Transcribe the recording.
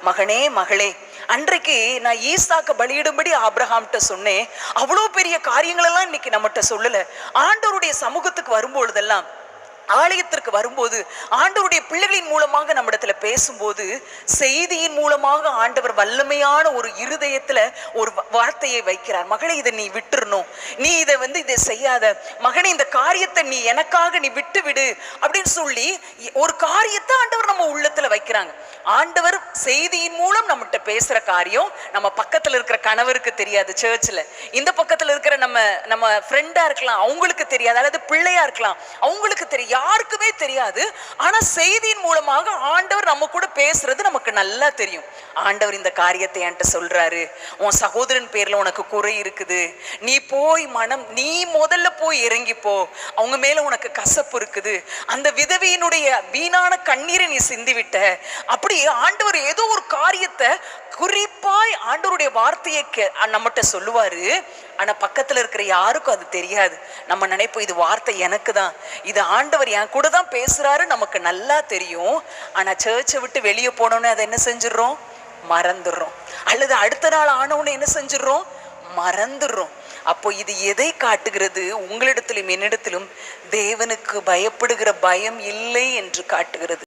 மகனே மகளே, அன்றைக்கு நான் ஈசாக்க பலியிடும்படி ஆபிரகாம்கிட்ட சொன்னேன். அவ்வளோ பெரிய காரியங்கள் எல்லாம் இன்னைக்கு நம்மகிட்ட சொல்லல. ஆண்டவருடைய சமூகத்துக்கு வரும்பொழுதெல்லாம், ஆலயத்திற்கு வரும்போது, ஆண்டவருடைய பிள்ளைகளின் மூலமாக நம்மிடத்துல பேசும்போது, செய்தியின் மூலமாக ஆண்டவர் வல்லமையான ஒரு இருதயத்துல ஒரு வார்த்தையை வைக்கிறார். மகளே, இதை நீ விட்டுறணும், நீ இதை செய்யாத, மகனே இந்த காரியத்தை நீ எனக்காக நீ விட்டு விடு அப்படின்னு சொல்லி ஒரு காரியத்தை ஆண்டவர் நம்ம உள்ளத்துல வைக்கிறாங்க. ஆண்டவர் செய்தியின் மூலம் நம்மகிட்ட பேசுற காரியம் நம்ம பக்கத்துல இருக்கிற கணவருக்கு தெரியாது, சர்ச்சில் இந்த பக்கத்துல இருக்கிற நம்ம ஃப்ரெண்டா இருக்கலாம், அவங்களுக்கு தெரியாது, அல்லது பிள்ளையா இருக்கலாம், அவங்களுக்கு தெரியும், யாருக்குமே தெரியாது. ஆனா செய்தியின் மூலமாக ஆண்டவர் நம்ம கூட பேசுறது நமக்கு நல்லா தெரியும். ஆண்டவர் இந்த காரியத்தை என்கிட்ட சொல்றாரு, உன் சகோதரன் பேர்ல உனக்கு குறை இருக்குது, நீ போய் நீ முதல்ல போய் இறங்கி போ, அவங்க மேல உனக்கு கசப்பு இருக்குது, அந்த விதவையினுடைய வீணான கண்ணீரை நீ சிந்திவிட்ட. அப்படி ஆண்டவர் ஏதோ ஒரு காரியத்தை குறிப்பாய் ஆண்டவருடைய வார்த்தையை நம்மகிட்ட சொல்லுவாரு. ஆனா பக்கத்துல இருக்கிற யாருக்கும் அது தெரியாது. நம்ம நினைப்போம் இது வார்த்தை எனக்கு தான், இது ஆண்டவர் என் கூட தான் பேசுறாரு, நமக்கு நல்லா தெரியும். ஆனா சர்ச்சை விட்டு வெளியே போனோன்னு அதை என்ன செஞ்சிடறோம்? மறந்துடுறோம். அல்லது அடுத்த நாள் ஆனவுன்னு என்ன செஞ்சிடறோம்? மறந்துடுறோம். அப்போ இது எதை காட்டுகிறது? உங்களிடத்திலும் என்னிடத்திலும் தேவனுக்கு பயப்படுகிற பயம் இல்லை என்று காட்டுகிறது.